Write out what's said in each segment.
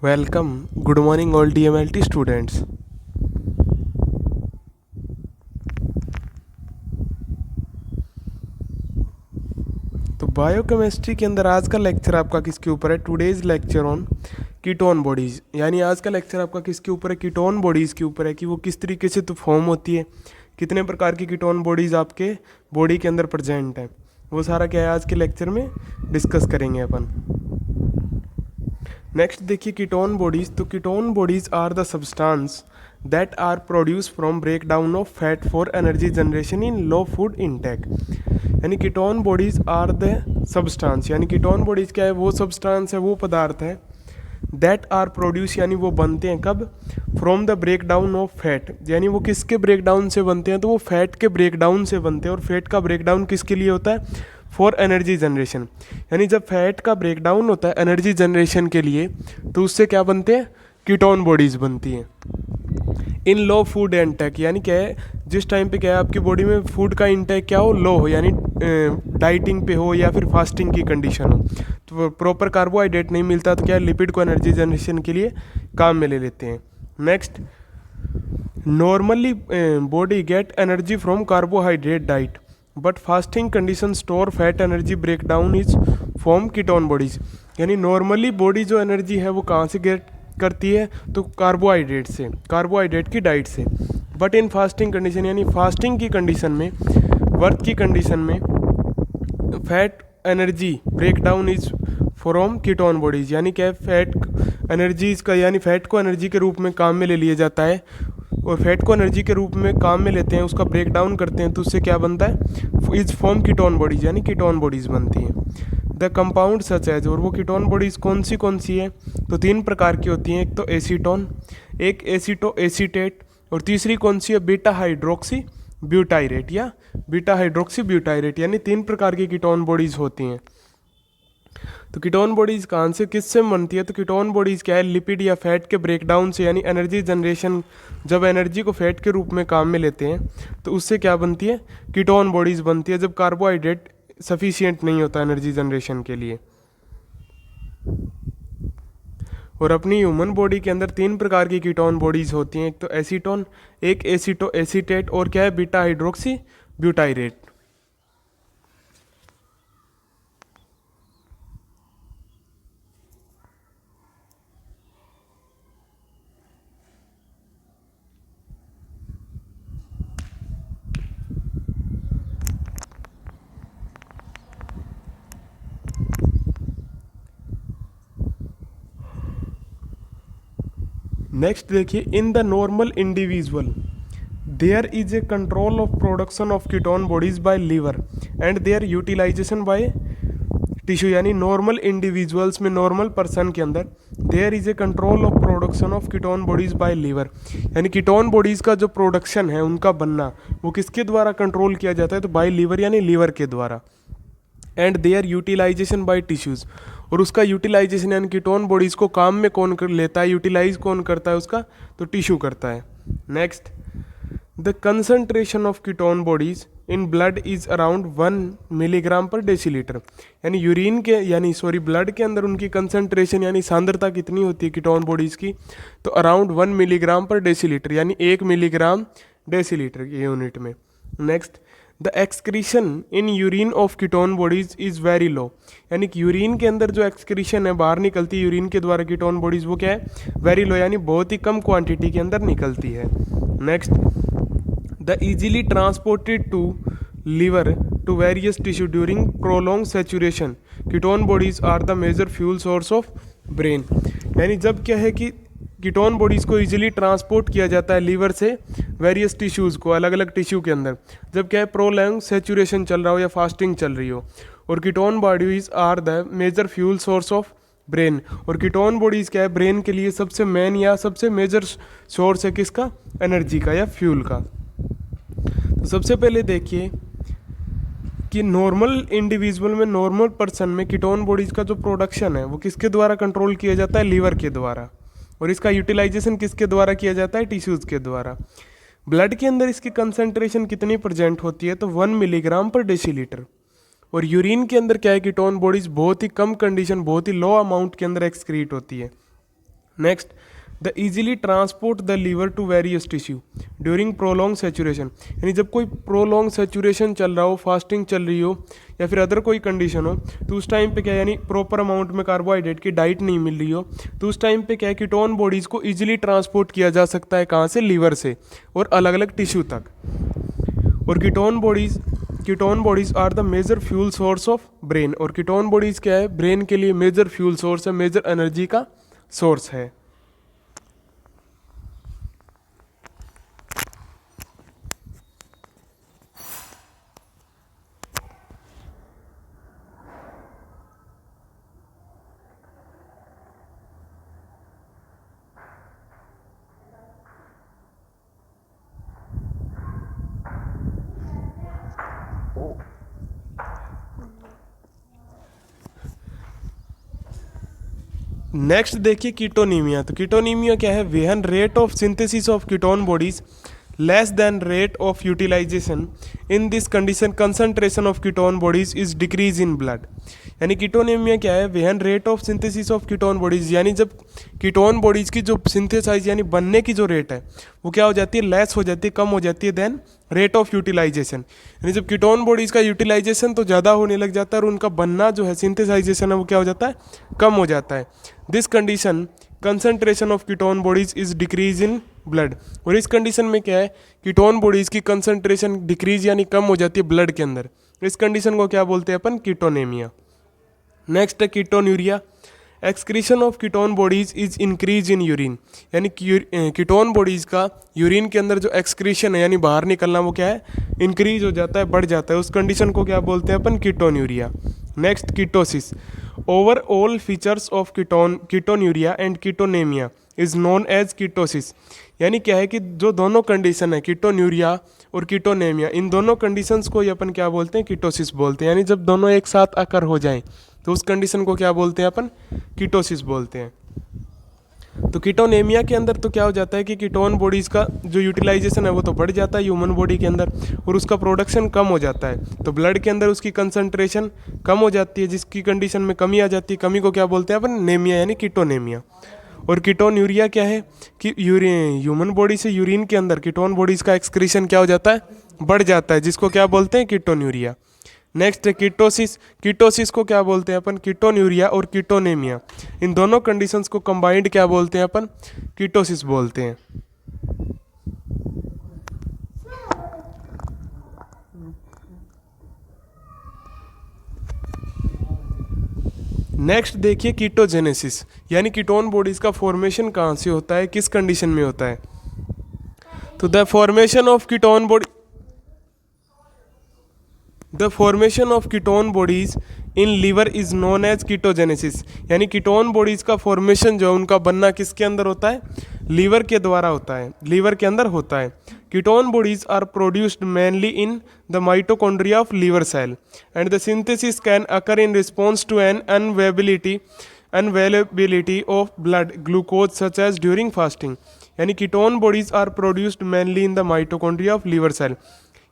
Welcome, good morning all DMLT students. तो biochemistry के अंदर आज का लेक्चर आपका किसके ऊपर है? Today's lecture on ketone bodies. यानी आज का लेक्चर आपका किसके ऊपर है? कीटोन बॉडीज के ऊपर है कि वो किस तरीके से तो फॉर्म होती है, कितने प्रकार की कीटोन बॉडीज आपके बॉडी के अंदर प्रेजेंट है, वो सारा क्या है आज के लेक्चर में डिस्कस करेंगे अपन। नेक्स्ट देखिए कीटोन बॉडीज। तो ketone bodies are the substance that are produce from break down of fat for energy generation in low food intake. यानी ketone bodies are the substance, यानी कीटोन बॉडीज क्या है? वो substance है, वो पदार्थ है दैट आर प्रोड्यूस, यानी वो बनते हैं कब? From the break down of fat. यानी वो किसके ब्रेक डाउन से बनते हैं? तो वो फैट के ब्रेक डाउन से बनते हैं। और फैट का ब्रेक डाउन किसके लिए होता है? For energy generation. यानी जब फैट का ब्रेक डाउन होता है एनर्जी जनरेशन के लिए, तो उससे क्या बनते हैं? कीटोन बॉडीज बनती हैं। इन लो फूड इंटेक, यानी क्या है? जिस टाइम पे क्या है आपकी बॉडी में फूड का इंटेक क्या हो? लो हो, यानी डाइटिंग पे हो या फिर फास्टिंग की कंडीशन हो, तो प्रॉपर कार्बोहाइड्रेट नहीं मिलता, तो क्या है लिपिड को एनर्जी जनरेशन के लिए काम में ले लेते हैं। Next, normally body get energy from carbohydrate diet but fasting condition store fat energy break down is form ketone bodies. यानी नॉर्मली बॉडी जो एनर्जी है वो कहाँ से गेट करती है? तो कार्बोहाइड्रेट से, कार्बोहाइड्रेट की डाइट से। बट इन फास्टिंग कंडीशन, यानी फास्टिंग की कंडीशन में, वर्थ की कंडीशन में, fat energy break down is from ketone bodies. यानी क्या है? फैट एनर्जीज का, यानी फैट को एनर्जी के रूप में काम में ले लिया जाता है, और फैट को एनर्जी के रूप में काम में लेते हैं, उसका ब्रेक डाउन करते हैं, तो उससे क्या बनता है? इज फॉर्म कीटोन बॉडीज, यानी कीटोन बॉडीज बनती हैं। द कंपाउंड सच एज, और वो कीटोन बॉडीज कौन सी है? तो 3 प्रकार की होती हैं। एक तो एसीटोन, एक एसीटो एसीटेट, और तीसरी कौन सी है? बीटा हाइड्रोक्सी ब्यूटाइरेट या बीटा हाइड्रोक्सी ब्यूटाइरेट। यानी 3 प्रकार की कीटोन बॉडीज होती हैं। तो कीटोन बॉडीज कहाँ से, किससे बनती है? तो कीटोन बॉडीज क्या है? लिपिड या फैट के ब्रेकडाउन से, यानी एनर्जी जनरेशन, जब एनर्जी को फैट के रूप में काम में लेते हैं तो उससे क्या बनती है? कीटोन बॉडीज बनती है, जब कार्बोहाइड्रेट सफिशिएंट नहीं होता एनर्जी जनरेशन के लिए। और अपनी ह्यूमन बॉडी के अंदर 3 प्रकार की कीटोन बॉडीज होती हैं। एक तो एसीटोन, एक एसीटो एसीटेट, और क्या है? Beta hydroxy butyrate. नेक्स्ट देखिए, in the normal individual there is a control of production of ketone bodies by liver and their utilisation by tissue. यानी नॉर्मल इंडिविजुअल्स में, नॉर्मल पर्सन के अंदर there is a control of production of ketone bodies by liver. यानी ketone bodies का जो production है, उनका बनना, वो किसके द्वारा कंट्रोल किया जाता है? तो बाय लीवर, यानी लीवर के द्वारा। And their utilisation by tissues, और उसका यूटिलाइजेशन यानी कीटोन बॉडीज़ को काम में कौन कर लेता है? यूटिलाइज कौन करता है उसका? तो टिश्यू करता है। Next, the concentration of ketone bodies in blood is around 1 milligram पर डेसीलीटर। यानी यूरिन के, यानी सॉरी ब्लड के अंदर उनकी कंसंट्रेशन यानी सांद्रता कितनी होती है कीटोन बॉडीज़ की? तो अराउंड 1 मिलीग्राम पर डेसीलीटर, यानी 1 मिलीग्राम डेसीलीटर की यूनिट में। Next, the excretion in urine of ketone bodies is very low. यानी कि यूरिन के अंदर जो एक्सक्रीशन है, बाहर निकलती है यूरिन के द्वारा कीटोन बॉडीज, वो क्या है? वेरी लो, यानी बहुत ही कम क्वांटिटी के अंदर निकलती है। Next, the easily transported to liver to various tissue during prolonged saturation ketone bodies are the major fuel source of brain. यानी जब क्या है कि कीटोन बॉडीज़ को इजीली ट्रांसपोर्ट किया जाता है लीवर से वेरियस टिश्यूज़ को, अलग अलग टिश्यू के अंदर, जब क्या है प्रोलॉन्ग सेचुरेशन चल रहा हो या फास्टिंग चल रही हो। और ketone bodies are the major fuel source of brain. और कीटोन बॉडीज़ क्या है? ब्रेन के लिए सबसे मेन या सबसे मेजर सोर्स है किसका? एनर्जी का या फ्यूल का। तो सबसे पहले देखिए कि नॉर्मल इंडिविजुअल में, नॉर्मल पर्सन में कीटोन बॉडीज़ का जो प्रोडक्शन है वो किसके द्वारा कंट्रोल किया जाता है? लीवर के द्वारा। और इसका यूटिलाइजेशन किसके द्वारा किया जाता है? टिश्यूज़ के द्वारा। ब्लड के अंदर इसकी कंसंट्रेशन कितनी प्रेजेंट होती है? तो 1 मिलीग्राम पर डेसीलीटर। और यूरिन के अंदर क्या है? कीटोन बॉडीज़ बहुत ही कम कंडीशन, बहुत ही लो अमाउंट के अंदर एक्सक्रीट होती है। Next, the easily transport the liver to various tissue during prolong saturation, यानी जब कोई प्रोलॉन्ग सेचुरेशन चल रहा हो, फास्टिंग चल रही हो या फिर अदर कोई कंडीशन हो, तो उस टाइम पे क्या है, यानी प्रॉपर अमाउंट में कार्बोहाइड्रेट की डाइट नहीं मिल रही हो, तो उस टाइम पे क्या है, कीटोन बॉडीज़ को इजीली ट्रांसपोर्ट किया जा सकता है, कहाँ से, लीवर से और अलग अलग टिश्यू तक। और ketone bodies are the major fuel source of brain, और कीटोन बॉडीज क्या है, ब्रेन के लिए मेजर फ्यूल सोर्स है, मेजर एनर्जी का सोर्स है। नेक्स्ट देखिए कीटोनीमिया। तो कीटोनीमिया क्या है, when rate of synthesis of ketone bodies less than rate of utilisation. In this condition concentration of ketone bodies is decrease in blood. यानी ketonemia क्या है, when rate of synthesis of ketone bodies, यानी जब ketone bodies की जो synthesise यानी बनने की जो रेट है वो क्या हो जाती है, लेस हो जाती है, कम हो जाती है देन रेट ऑफ यूटिलाइजेशन। यानी जब कीटोन बॉडीज का यूटिलाइजेशन तो ज़्यादा होने लग जाता है और उनका बनना जो है, सिंथेसाइजेशन है, वो क्या हो जाता है, कम हो जाता है। This condition concentration of ketone bodies is decrease in blood. और इस कंडीशन में क्या है, कीटोन बॉडीज की कंसंट्रेशन डिक्रीज यानी कम हो जाती है ब्लड के अंदर। इस कंडीशन को क्या बोलते हैं अपन, कीटोनेमिया। नेक्स्ट है ketonuria. Excretion of ketone bodies is increase in urine, यानी कीटोन बॉडीज का यूरिन के अंदर जो एक्सक्रीशन है यानी बाहर निकलना, वो क्या है, इंक्रीज हो जाता है, बढ़ जाता है। उस कंडीशन को क्या बोलते हैं अपन, ketonuria. Next ketosis. Overall features of ketonuria and ketonemia is known as ketosis. यानी क्या है कि जो दोनों कंडीशन है, कीटोन्यूरिया और कीटोनेमिया, इन दोनों कंडीशंस को ही अपन क्या बोलते हैं, कीटोसिस बोलते हैं। यानी जब दोनों एक साथ आकर हो जाएं तो उस कंडीशन को क्या बोलते हैं अपन, कीटोसिस बोलते हैं। तो कीटोनेमिया के अंदर तो क्या हो जाता है कि कीटोन बॉडीज़ का जो यूटिलाइजेशन है वो तो बढ़ जाता है ह्यूमन बॉडी के अंदर, और उसका प्रोडक्शन कम हो जाता है, तो ब्लड के अंदर उसकी कंसंट्रेशन कम हो जाती है, जिसकी कंडीशन में कमी आ जाती है। कमी को क्या बोलते हैं अपन, नेमिया, यानी कीटोनेमिया। और कीटोन्यूरिया क्या है कि ह्यूमन बॉडी से यूरिन के अंदर कीटोन बॉडीज़ का एक्सक्रीशन क्या हो जाता है, बढ़ जाता है, जिसको क्या बोलते हैं, कीटोन्यूरिया। नेक्स्ट है कीटोसिस। कीटोसिस को क्या बोलते हैं अपन, कीटोन्यूरिया और कीटोनेमिया, इन दोनों कंडीशंस को कंबाइंड क्या बोलते हैं अपन, कीटोसिस बोलते हैं। नेक्स्ट देखिए कीटोजेनेसिस, यानी कीटोन बॉडीज का फॉर्मेशन कहाँ से होता है, किस कंडीशन में होता है। तो the formation of ketone bodies in liver is known as ketogenesis. यानी कीटोन बॉडीज का फॉर्मेशन जो है, उनका बनना किसके अंदर होता है, लीवर के द्वारा होता है, लीवर के अंदर होता है। Ketone bodies are produced mainly in the mitochondria of liver cell, and the synthesis can occur in response to an unavailability of blood glucose such as during fasting. यानी ketone bodies are produced mainly in the mitochondria of liver cell।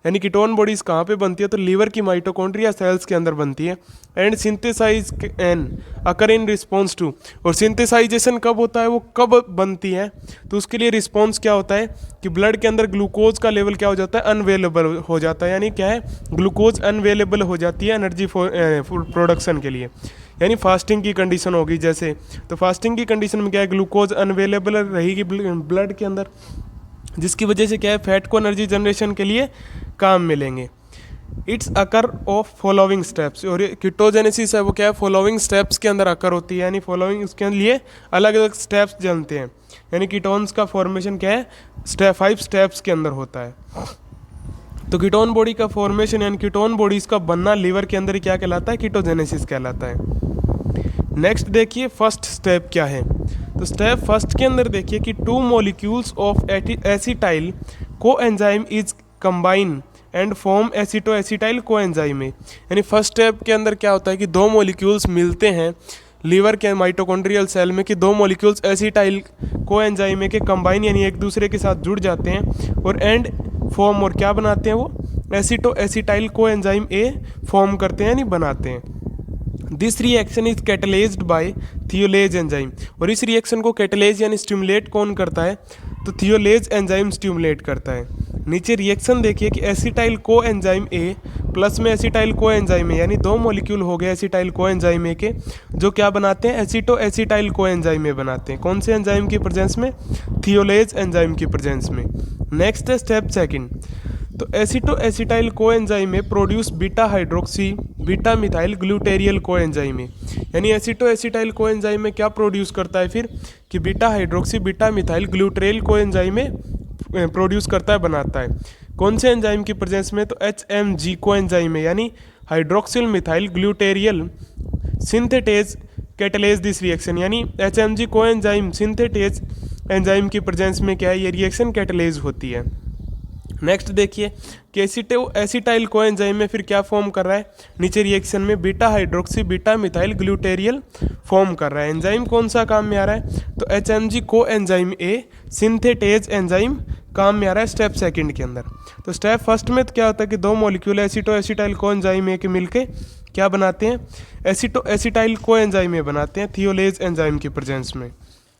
यानी ketone bodies कहाँ पे बनती है, तो liver की mitochondria sales के अंदर बनती है। And synthesize an occur in response to, और सिंथेसाइजेशन कब होता है, वो कब बनती है, तो उसके लिए रिस्पॉन्स क्या होता है कि ब्लड के अंदर ग्लूकोज का लेवल क्या हो जाता है, अनअवेलेबल हो जाता है। यानी क्या है, ग्लूकोज अनअवेलेबल हो जाती है एनर्जी प्रोडक्शन के लिए। यानी फास्टिंग की कंडीशन होगी जैसे, तो फास्टिंग की कंडीशन में क्या है, ग्लूकोज अनअवेलेबल रहेगी ब्लड के अंदर, जिसकी वजह से क्या है, फैट को एनर्जी जनरेशन के लिए काम मिलेंगे। It's occur of following steps, और कीटोजेनेसिस है वो क्या है, फॉलोइंग स्टेप्स के अंदर अकर होती है। यानी फॉलोइंग, उसके लिए अलग अलग स्टेप्स चलते हैं। यानी कीटोन्स का फॉर्मेशन क्या है, 5 स्टेप्स के अंदर होता है। तो कीटोन बॉडी का फॉर्मेशन यानी कीटोन बॉडीज का बनना लीवर के अंदर ही क्या कहलाता है, कीटोजेनेसिस कहलाता है। नेक्स्ट देखिए फर्स्ट स्टेप क्या है। तो स्टेप फर्स्ट के अंदर देखिए कि 2 molecules of acetyl coenzyme is combine and form एसिटो acetyl coenzyme. यानी फर्स्ट स्टेप के अंदर क्या होता है कि 2 मॉलिक्यूल्स मिलते हैं लीवर के माइटोकॉन्ड्रियल सेल में, कि 2 मॉलिक्यूल्स एसिटाइल कोएंजाइम के कंबाइन यानी एक दूसरे के साथ जुड़ जाते हैं और एंड फॉर्म, और क्या बनाते हैं वो, aceto acetyl coenzyme A form करते हैं यानी बनाते हैं। This reaction is catalysed by thiolase enzyme. और इस रिएक्शन को कैटलाइज यानी स्टिमुलेट कौन करता है? तो थियोलेज एंजाइम स्टिमुलेट करता है। नीचे रिएक्शन देखिए कि एसिटाइल को एंजाइम ए प्लस में एसिटाइल को एंजाइम ए, यानी दो मॉलिक्यूल हो गए एसिटाइल को एंजाइम ए के, जो क्या बनाते हैं? एसिटो एसिटाइल को एंजाइम ए बनाते हैं। कौन से एंजाइम की प्रेजेंस में? थियोलेज एंजाइम की प्रेजेंस में। नेक्स्ट है स्टेप सेकंड। तो एसिटो एसिटाइल को एंजाइम में produce beta hydroxy beta methyl glutaryl coenzyme में, यानी एसिटो एसिटाइल को एंजाइम में क्या प्रोड्यूस करता है फिर? कि beta hydroxy beta methyl glutaryl coenzyme में प्रोड्यूस करता है, बनाता है। कौन से एंजाइम की प्रेजेंस में? तो HMG को एंजाइम में, यानी hydroxyl methyl glutaryl synthetase catalyse this reaction, यानी HMG coenzyme synthetase enzyme की प्रेजेंस में क्या है? ये रिएक्शन कैटलाइज होती है। नेक्स्ट देखिए कि एसिटाइल को एंजाइम में फिर क्या फॉर्म कर रहा है? नीचे रिएक्शन में beta hydroxy beta methyl glutaryl form कर रहा है। एंजाइम कौन सा काम में आ रहा है? तो HMG को एंजाइम ए सिंथेटेज एंजाइम काम में आ रहा है स्टेप सेकंड के अंदर। तो स्टेप फर्स्ट में तो क्या होता है कि दो molecule एसिटो acetyl coenzyme A के मिलके क्या बनाते हैं? एसिटो एसिटाइल को एंजाइम ए बनाते हैं थियोलेज एंजाइम की प्रेजेंस में।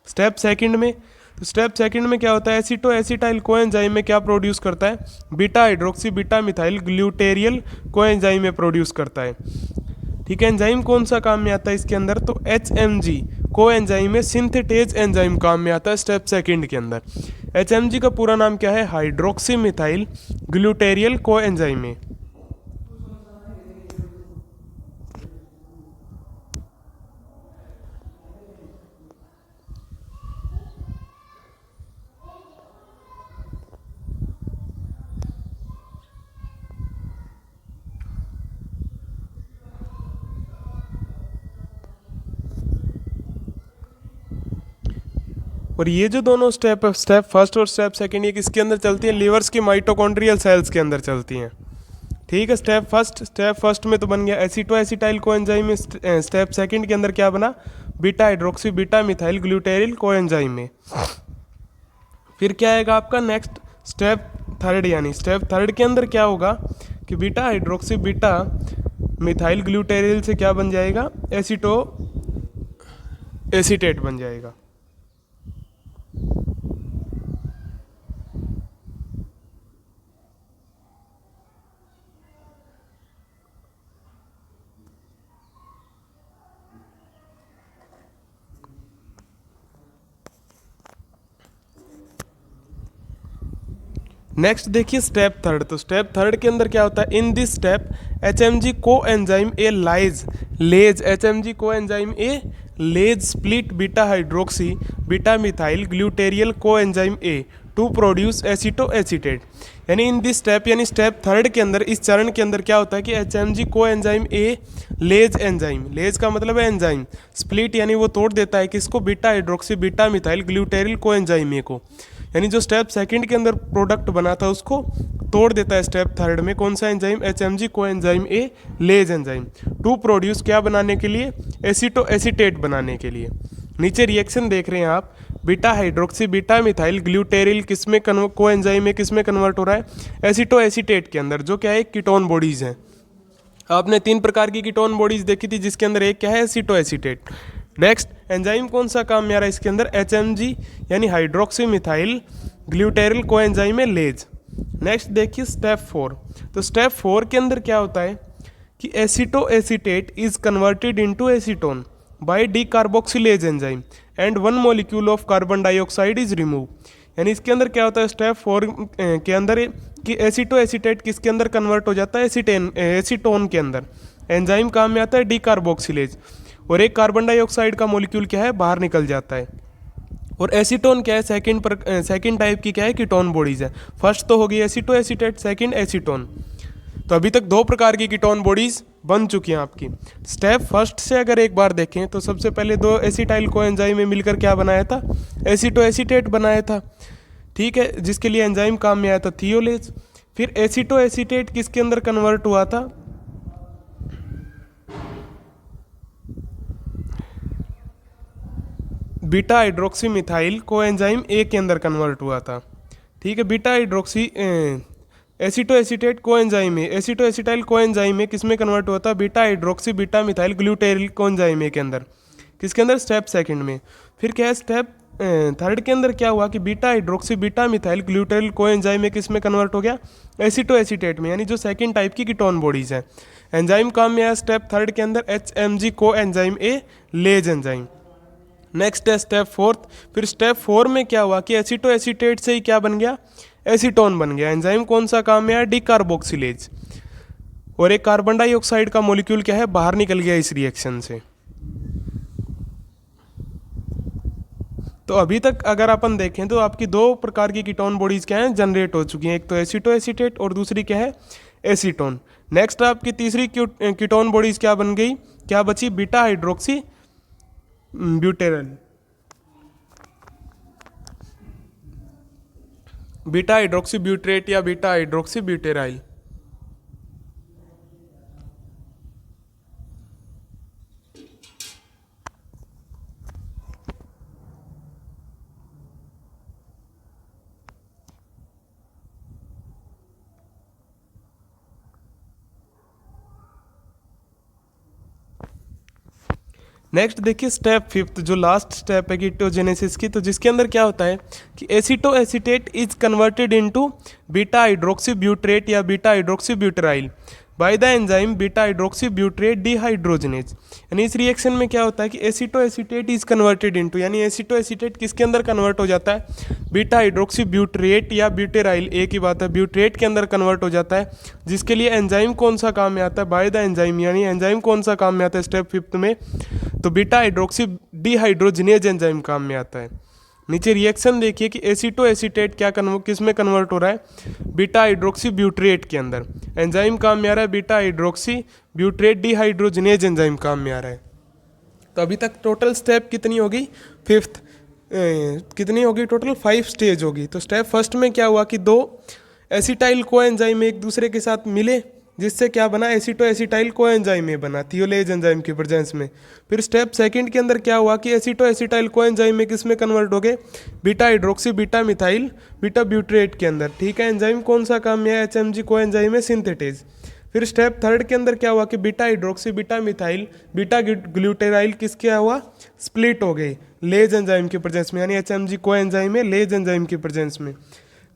स्टेप सेकंड में, तो स्टेप सेकंड में क्या होता है? एसिटो एसिटाइल को एंजाइम में क्या प्रोड्यूस करता है? Beta hydroxy beta methyl glutaryl coenzyme में प्रोड्यूस करता है। ठीक है, एंजाइम कौन सा काम में आता है इसके अंदर? तो HMG को एंजाइम में सिंथेटेज एंजाइम काम में आता है स्टेप सेकंड के अंदर। HMG का पूरा नाम क्या है? Hydroxy methyl glutaryl coenzyme में। और ये जो दोनों स्टेप फर्स्ट और स्टेप सेकंड, ये किसके अंदर चलती हैं? लीवर्स की माइटोकॉन्ड्रियल सेल्स के अंदर चलती हैं। ठीक है, स्टेप फर्स्ट में तो बन गया एसिटो एसिटाइल को एंजाइम में। स्टेप सेकंड के अंदर क्या बना? बीटा हाइड्रोक्सी बीटा मिथाइल ग्लूटेरिल को एंजाइम में। फिर क्या आएगा आपका नेक्स्ट स्टेप थर्ड, यानी स्टेप थर्ड के अंदर क्या होगा कि बीटा हाइड्रोक्सी बीटा मिथाइल ग्लूटेरिल से क्या बन जाएगा? एसिटो एसीटेट बन जाएगा। नेक्स्ट देखिए स्टेप थर्ड। तो स्टेप थर्ड के अंदर क्या होता है? In this step HMG coenzyme A lyase HMG coenzyme A lyase split beta hydroxy beta methyl glutaryl coenzyme A to produce aceto acetate. यानी in this step, यानी step third के अंदर, इस चरण के अंदर क्या होता है कि HMG coenzyme A lyase enzyme, लेज का मतलब है एंजाइम, स्प्लिट यानी वो तोड़ देता है किसको? बीटा हाइड्रोक्सी बीटा मिथाइल ग्लूटेरिल को एंजाइम ए को, यानी जो स्टेप सेकंड के अंदर प्रोडक्ट बना था उसको तोड़ देता है स्टेप थर्ड में। कौन सा enzyme? HMG coenzyme A lyase enzyme to produce क्या बनाने के लिए? एसिटो एसीटेट बनाने के लिए। नीचे रिएक्शन देख रहे हैं आप, बीटा हाइड्रोक्सी बीटा मिथाइल ग्लूटेरिल किसमें को एंजाइम में किसमें कन्वर्ट हो रहा है? एसिटो एसीटेट के अंदर, जो क्या है? कीटोन बॉडीज हैं। आपने 3 प्रकार की कीटोन बॉडीज देखी थी, जिसके अंदर एक क्या है? एसिटो एसीटेट। नेक्स्ट एंजाइम कौन सा काम में आ रहा है इसके अंदर? HMG यानी हाइड्रोक्सी मिथाइल ग्लूटेरिल को एंजाइम में लेज। नेक्स्ट देखिए स्टेप 4। तो स्टेप 4 के अंदर क्या होता है कि aceto acetate is converted into acetone by decarboxylase enzyme and 1 molecule of carbon dioxide is remove. यानी इसके अंदर क्या होता है स्टेप 4 के अंदर कि एसिटो एसीटेट किसके अंदर कन्वर्ट हो जाता है? एसीटोन के अंदर। एंजाइम काम में आता है डीकार्बोक्सिलेज, और एक कार्बन डाइऑक्साइड का मॉलिक्यूल क्या है? बाहर निकल जाता है। और एसीटोन क्या है? सेकंड टाइप की क्या है? कीटोन बॉडीज है। फर्स्ट तो होगी एसिटो एसीटेट, सेकंड एसीटोन। तो अभी तक 2 प्रकार की कीटोन बॉडीज बन चुकी हैं आपकी। स्टेप फर्स्ट से अगर एक बार देखें तो सबसे पहले 2 एसिटाइल को एंजाइम में मिलकर क्या बनाया था? एसिटो एसीटेट बनाया था। ठीक है, जिसके लिए एंजाइम काम में आया था थियोलेज। फिर एसिटो एसीटेट किसके अंदर कन्वर्ट हुआ था? Beta hydroxy methyl coenzyme A के अंदर कन्वर्ट हुआ था। ठीक है, beta hydroxy aceto acetate coenzyme A, aceto acetyl coenzyme A किस में कन्वर्ट होता है? Beta hydroxy beta methyl glutaryl coenzyme A के अंदर। किसके अंदर? स्टेप सेकंड में। फिर क्या है स्टेप थर्ड के अंदर क्या हुआ कि beta hydroxy beta methyl glutaryl coenzyme A किस में कन्वर्ट हो गया? एसीटो एसीटेट में, यानी जो सेकंड टाइप की कीटोन बॉडीज है। एंजाइम काम में आया स्टेप थर्ड के अंदर HMG coenzyme A lyase enzyme. Next है स्टेप फोर्थ। फिर स्टेप 4 में क्या हुआ कि एसीटो एसीटेट से ही क्या बन गया? एसीटोन बन गया। एंजाइम कौन सा काम में आया? डिकार्बोक्सिलेज। और एक कार्बन डाइऑक्साइड का मॉलिक्यूल क्या है? बाहर निकल गया इस रिएक्शन से। तो अभी तक अगर अपन देखें तो आपकी दो प्रकार की कीटोन बॉडीज क्या हैं? जनरेट हो चुकी हैं। एक तो एसीटो एसीटेट और दूसरी क्या है? एसीटोन। नेक्स्ट आपकी तीसरी कीटोन बॉडीज क्या बन गई? क्या बची? Beta hydroxy butyryl, beta hydroxy butyrate या बीटा हाइड्रोक्सी ब्यूटेराइल। नेक्स्ट देखिए स्टेप फिफ्थ, जो लास्ट स्टेप है कीटोजेनेसिस की, तो जिसके अंदर क्या होता है कि aceto acetate is converted into beta hydroxy butyrate या beta hydroxy butyryl by the enzyme beta hydroxy butyrate dehydrogenase. यानी इस रिएक्शन में क्या होता है कि aceto acetate is converted into, यानी एसीटो एसीटेट किसके अंदर कन्वर्ट हो जाता है? बीटा हाइड्रोक्सी ब्यूट्रेट या ब्यूटेराइल, एक ही बात है, ब्यूट्रेट के अंदर कन्वर्ट हो जाता है। जिसके लिए एंजाइम कौन सा काम में आता है? बाय द एंजाइम, यानी एंजाइम कौन सा काम में आता है स्टेप फिफ्थ में? तो बीटा हाइड्रोक्सी डिहाइड्रोजनेज एंजाइम काम में आता है। नीचे रिएक्शन देखिए कि एसीटो एसीटेट क्या किस में कन्वर्ट हो रहा है? बीटा हाइड्रोक्सी ब्यूट्रेट के अंदर। एंजाइम काम में आ रहा है beta hydroxy butyrate dehydrogenase enzyme काम में आ रहा है। तो अभी तक टोटल स्टेप कितनी होगी? फिफ्थ। कितनी होगी टोटल? 5 स्टेज होगी। तो स्टेप फर्स्ट में क्या हुआ कि दो एसिटाइल को एंजाइम एक दूसरे के साथ मिले, जिससे क्या बना? एसीटो एसिटाइल को एंजाइम में बना थियोलेज एंजाइम की प्रेजेंस में। फिर स्टेप सेकंड के अंदर क्या हुआ कि एसीटो एसिटाइल को एंजाइम में किस में कन्वर्ट हो गए? Beta hydroxy beta methyl beta ब्यूट्रेट के अंदर। ठीक है, एंजाइम कौन सा काम में है? HMG को एंजाइम में सिंथेटेज। फिर स्टेप थर्ड के अंदर क्या हुआ कि beta hydroxy beta methyl beta glutaryl किस क्या हुआ? स्प्लिट हो गई लेज एंजाइम की प्रेजेंस में, यानी HMG को एंजाइम में लेज एंजाइम की प्रेजेंस में,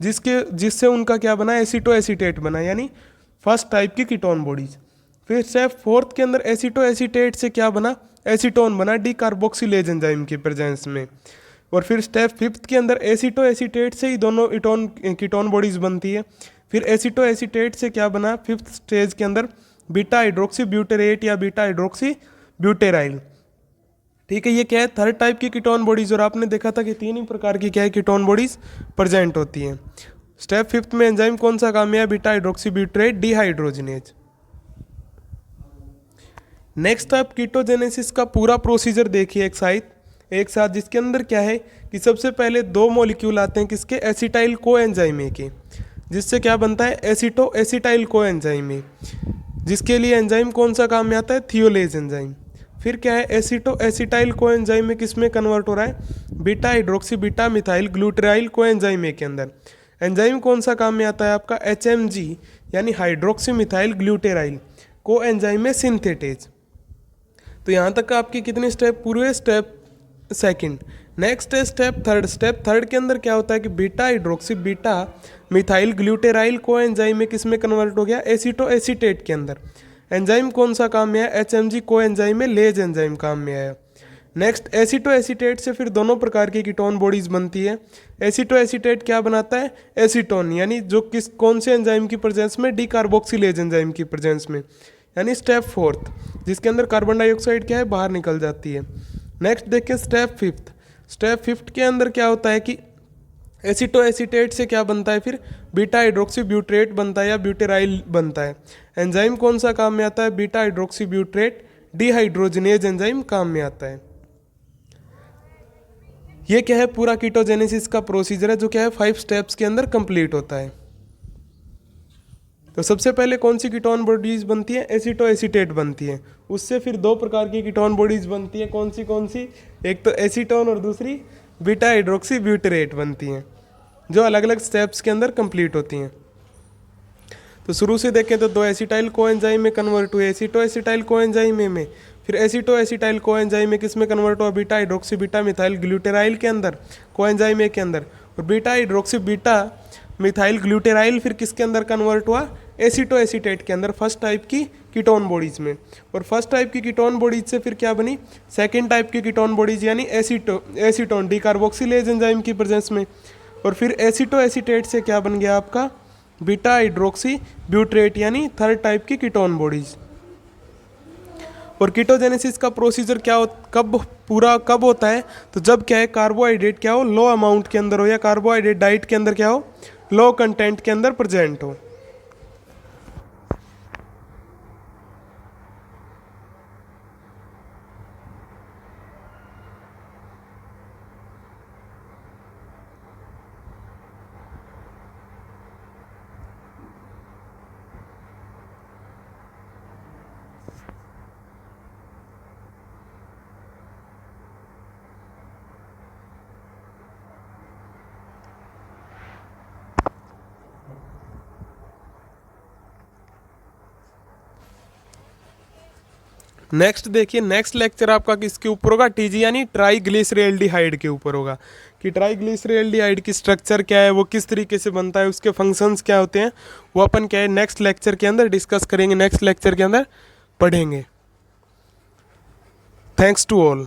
जिससे उनका क्या बना? एसीटो एसीटेट बना, यानी फर्स्ट टाइप की कीटोन बॉडीज। फिर स्टेप फोर्थ के अंदर एसीटो एसीटेट से क्या बना? एसीटोन बना डिकार्बोक्सिलेज एंजाइम की प्रेजेंस में। और फिर स्टेप फिफ्थ के अंदर एसीटो एसीटेट से ही दोनों कीटोन बॉडीज बनती है। फिर एसीटो एसीटेट से क्या बना? फिफ्थ स्टेज के अंदर बीटा हाइड्रोक्सी ब्यूटेरेट या बीटा हाइड्रोक्सी ब्यूटेराइल। ठीक है, ये क्या है? थर्ड टाइप की कीटोन बॉडीज। और आपने देखा था कि 3 ही प्रकार की क्या है कीटोन बॉडीज प्रेजेंट होती हैं। स्टेप फिफ्थ में एंजाइम कौन सा काम में है? Beta hydroxy butyrate dehydrogenase. Next आप कीटोजेनेसिस का पूरा प्रोसीजर देखिए एक साथ, जिसके अंदर क्या है कि सबसे पहले 2 मॉलिक्यूल आते हैं किसके? एसिटाइल को एंजाइम ए के, जिससे क्या बनता है? एसीटो एसिटाइल को एंजाइम ए, जिसके लिए एंजाइम कौन सा काम में आता है? थियोलेज एंजाइम। फिर क्या है? एसीटो एसिटाइल को एंजाइम में किस में कन्वर्ट हो रहा है? बीटा हाइड्रोक्सी बीटा मिथाइल ग्लूटेराइल को एंजाइम ए के अंदर। एंजाइम कौन सा काम में आता है आपका? HMG यानी हाइड्रोक्सी मिथाइल ग्लूटेराइल को एंजाइम में सिंथेटेज। तो यहाँ तक आपके कितने स्टेप पूरे? Step second. नेक्स्ट है स्टेप थर्ड। स्टेप थर्ड के अंदर क्या होता है कि बीटा हाइड्रोक्सी बीटा मिथाइल ग्लूटेराइल को एंजाइम में किस में कन्वर्ट हो गया? एसीटो एसीटेट के अंदर। एंजाइम कौन सा काम में है? HMG को एंजाइम में लेज एंजाइम काम में आया। नेक्स्ट एसीटो एसीटेट से फिर दोनों प्रकार की कीटोन बॉडीज बनती है। एसीटो एसीटेट क्या बनाता है? एसीटोन, यानी जो कौन से एंजाइम की प्रेजेंस में? डिकार्बोक्सिलेज एंजाइम की प्रेजेंस में, यानी स्टेप फोर्थ, जिसके अंदर कार्बन डाइऑक्साइड क्या है? बाहर निकल जाती है। नेक्स्ट देखिए स्टेप फिफ्थ। स्टेप फिफ्थ के अंदर क्या होता है कि एसीटो एसीटेट से क्या बनता है? फिर बीटा हाइड्रोक्सी ब्यूट्रेट बनता है या ब्यूटेराइल बनता है। एंजाइम कौन सा काम में आता है? Beta hydroxy butyrate dehydrogenase enzyme काम में आता है। ये क्या है? पूरा कीटोजेनेसिस का प्रोसीजर है, जो क्या है 5 स्टेप्स के अंदर कंप्लीट होता है। तो सबसे पहले कौन सी कीटोन बॉडीज बनती है? एसीटो एसीटेट बनती है। उससे फिर 2 प्रकार की कीटोन बॉडीज बनती है। कौन सी? एक तो एसीटोन और दूसरी बीटा हाइड्रोक्सी ब्यूटेरेट बनती हैं, जो अलग अलग स्टेप्स के अंदर कंप्लीट होती हैं। तो शुरू से देखें तो 2 एसिटाइल कोएंजाइम में कन्वर्ट हुए एसिटो एसिटाइल कोएंजाइम में, फिर एसिटो एसिटाइल कोएंजाइम में किस में कन्वर्ट हुआ, बीटा हाइड्रोक्सी बीटा मिथाइल ग्लूटेराइल के अंदर, कोएंजाइम ए के अंदर, और बीटा हाइड्रोक्सी बीटा मिथाइल ग्लूटेराइल फिर किसके अंदर कन्वर्ट हुआ, एसिटो एसीटेट के अंदर, फर्स्ट टाइप की कीटोन बॉडीज में। और फर्स्ट टाइप की कीटोन बॉडीज से फिर क्या बनी, सेकेंड टाइप की कीटोन बॉडीज यानी एसीटोन डीकार्बोक्सिलेज एंजाइम की प्रेजेंस में। और फिर एसिटो एसीटेट से क्या बन गया आपका, बीटा हाइड्रोक्सी ब्यूट्रेट यानी थर्ड टाइप की कीटोन बॉडीज। और कीटोजेनेसिस का प्रोसीजर क्या हो, कब होता है, तो जब क्या है कार्बोहाइड्रेट क्या हो, लो अमाउंट के अंदर हो, या कार्बोहाइड्रेट डाइट के अंदर क्या हो, लो कंटेंट के अंदर प्रेजेंट हो। नेक्स्ट देखिए, नेक्स्ट लेक्चर आपका किसके ऊपर होगा, टीजी यानी ट्राईग्लिसरेल्डिहाइड के ऊपर होगा, कि ट्राईग्लिसरेल्डिहाइड की स्ट्रक्चर क्या है, वो किस तरीके से बनता है, उसके फंक्शंस क्या होते हैं, वो अपन क्या है नेक्स्ट लेक्चर के अंदर डिस्कस करेंगे, नेक्स्ट लेक्चर के अंदर पढ़ेंगे। Thanks to all.